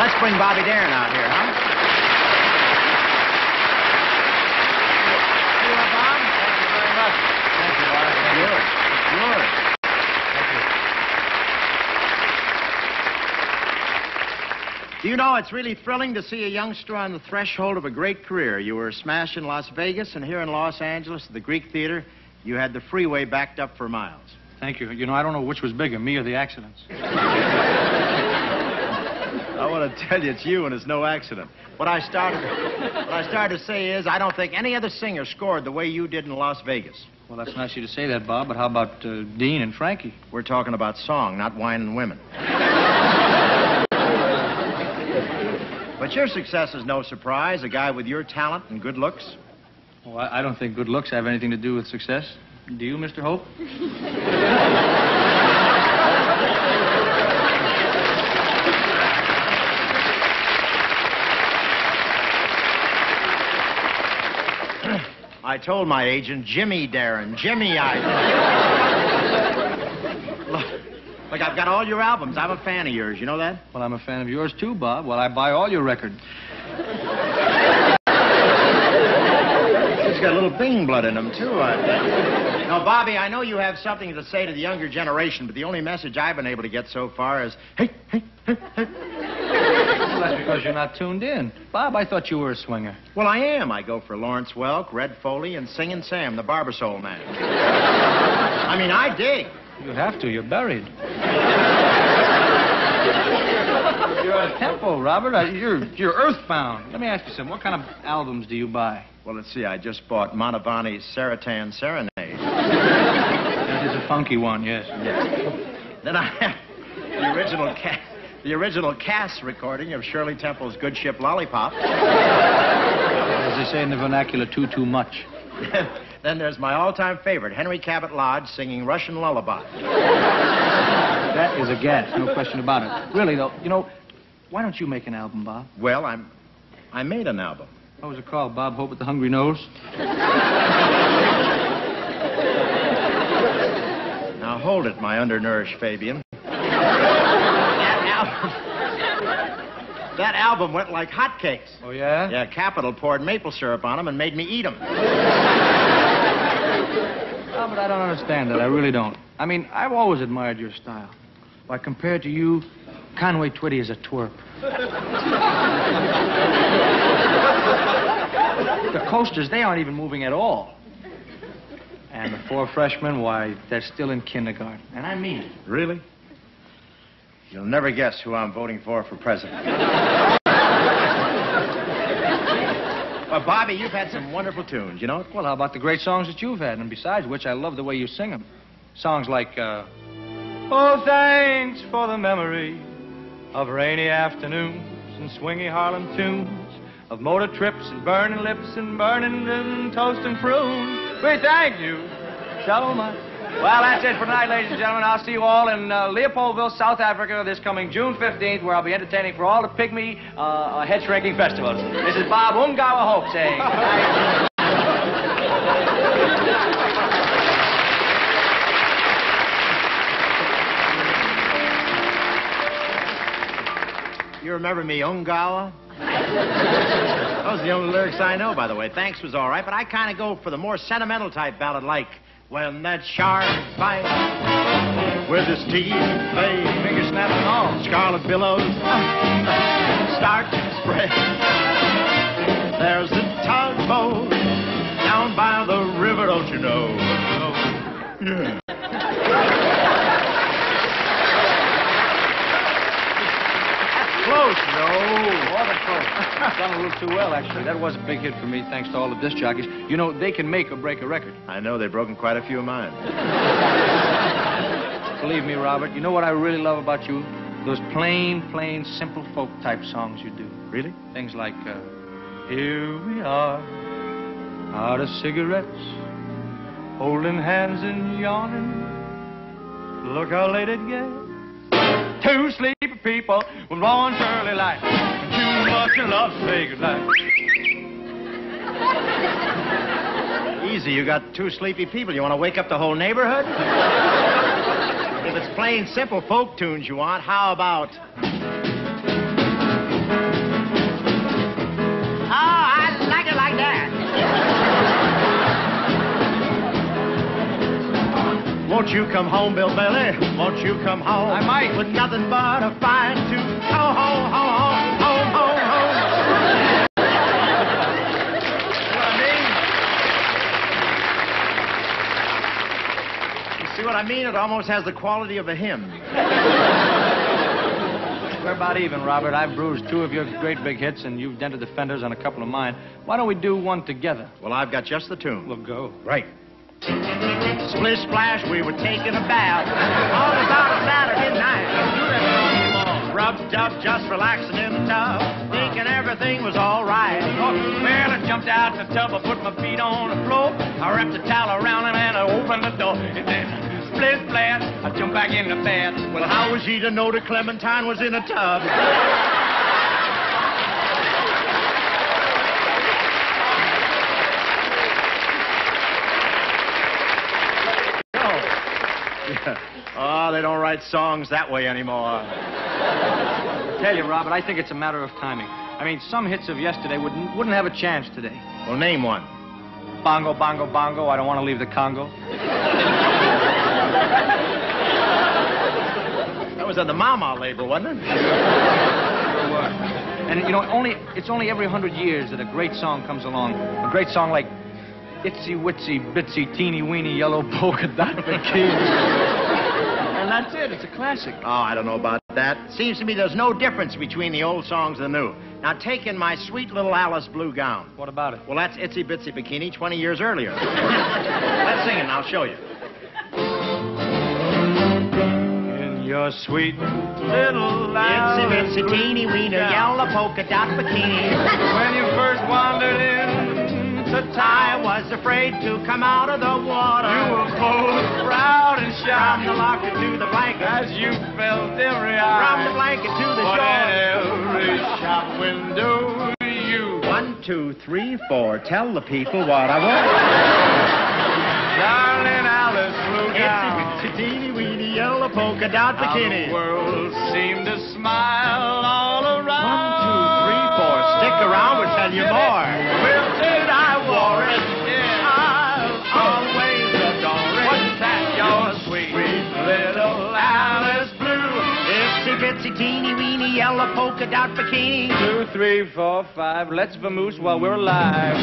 Let's bring Bobby Darin out here, huh? You up, Bob? Thank you very much. Thank you, Bob. Thank you. Yours. Thank you. Do you know, it's really thrilling to see a youngster on the threshold of a great career. You were smashed in Las Vegas, and here in Los Angeles, at the Greek Theater, you had the freeway backed up for miles. Thank you. You know, I don't know which was bigger, me or the accidents. I want to tell you it's you and it's no accident. What I started to say is I don't think any other singer scored the way you did in Las Vegas. Well, that's nice of you to say that, Bob, but how about Dean and Frankie? We're talking about song, not wine and women. But your success is no surprise. A guy with your talent and good looks. Well, I don't think good looks have anything to do with success. Do you, Mr. Hope? I told my agent, Jimmy Darin. Jimmy, Look, I've got all your albums. I'm a fan of yours. You know that? Well, I'm a fan of yours, too, Bob. Well, I buy all your records. It's got a little Bing blood in them, too, I think. Now, Bobby, I know you have something to say to the younger generation, but the only message I've been able to get so far is, hey, hey, hey, hey. Well, that's because you're not tuned in. Bob, I thought you were a swinger. Well, I am. I go for Lawrence Welk, Red Foley, and Singin' Sam, the Barber Soul Man. I mean, I dig. You have to. You're buried. You're a tempo, Robert. You're earthbound. Let me ask you something. What kind of albums do you buy? Well, let's see. I just bought Mantovani's Saratan Serenade. That is a funky one, yes. Then I have the original Cass recording of Shirley Temple's Good Ship Lollipop. As they say in the vernacular, too much. Then there's my all-time favorite, Henry Cabot Lodge singing Russian Lullaby. That is a gas, no question about it. Really, though, you know, why don't you make an album, Bob? Well, I made an album. What was it called, Bob Hope with the Hungry Nose? Now, hold it, my undernourished Fabian. That album went like hotcakes. Oh, yeah? Yeah, Capitol poured maple syrup on them and made me eat them. Oh, but I don't understand that. I really don't. I mean, I've always admired your style. Why, compared to you, Conway Twitty is a twerp. The coasters, they aren't even moving at all. And the four freshmen, why, they're still in kindergarten. And I mean it. Really? You'll never guess who I'm voting for president. Well, Bobby, you've had some wonderful tunes, you know? Well, how about the great songs that you've had? And besides which, I love the way you sing them. Songs like, Oh, thanks for the memory of rainy afternoons and swingy Harlem tunes, of motor trips and burning lips and burning toast and prunes. We thank you so much. Well, that's it for tonight, ladies and gentlemen. I'll see you all in Leopoldville, South Africa, this coming June 15th, where I'll be entertaining for all the pygmy head-shrinking festivals. This is Bob Ungawa Hope saying good night. You remember me, Ungawa? Those are the only lyrics I know, by the way. Thanks was all right, but I kind of go for the more sentimental type ballad like When That Shark Bites with his teeth fade, finger snapping and all, scarlet billows start to spread. There's a tugboat down by the river, don't you know? Yeah. Close, no. More than close. It's done a little too well, actually. That was a big hit for me, thanks to all the disc jockeys. You know, they can make or break a record. I know, they've broken quite a few of mine. Believe me, Robert, you know what I really love about you? Those plain, simple folk type songs you do. Really? Things like, Here we are, out of cigarettes, holding hands and yawning. Look how late it gets. Two sleepy people with one early light. Too much in love to say goodnight. Easy, you got two sleepy people. You want to wake up the whole neighborhood? If it's plain, simple folk tunes you want, how about you come home, Bill Billy? Won't you come home? I might. With nothing but a fine tooth. Home, home, home, home, home, home, home. See what I mean? It almost has the quality of a hymn. We're about even, Robert. I've bruised 2 of your great big hits, and you've dented the fenders on a couple of mine. Why don't we do one together? Well, I've got just the tune. We'll go. Right. Splish splash, we were taking a bath. All about a Saturday night. Rubbed up, just relaxing in the tub, thinking everything was all right. Well, I jumped out in the tub, I put my feet on the floor. I wrapped the towel around it and I opened the door. And then, split splash, I jumped back in the bath. Well, how was he to know that Clementine was in a tub? Oh, they don't write songs that way anymore. Tell you, Robert, I think it's a matter of timing. I mean, some hits of yesterday wouldn't have a chance today. Well, name one. Bongo, bongo, bongo, I don't want to leave the Congo. That was on the Mama label, wasn't it? And, you know, it's only every 100 years that a great song comes along. A great song like Itsy Witsy Bitsy Teeny Weeny Yellow Polka Dot Bikini. And that's it. It's a classic. Oh, I don't know about that. Seems to me there's no difference between the old songs and the new. Now, take in my sweet little Alice blue gown. What about it? Well, that's Itsy Bitsy Bikini 20 years earlier. Let's sing it, and I'll show you. In your sweet little Itsy Alice Bitsy Teeny Weeny Yellow Polka Dot Bikini. When you first wandered in, I was afraid to come out of the water. you were both proud and From shy the locker to the blanket. as you felt every eye. From the blanket to the But shore. in every shop window, you 1, 2, 3, 4. Tell the people what I want. darling Alice blue Itsy gown. Bitsy Teeny Weeny Yellow Polka Dot How Bikini. the world seemed to smile all 1, 2, 3, around. 4. Stick around, we'll tell you more. Well, said I wore it. Yeah. I'll always adore it. What's that, your sweet little Alice blue? Itsy Bitsy Teeny Weeny Yellow Polka Dot Bikini. 2, 3, 4, 5. Let's vamoose while we're alive.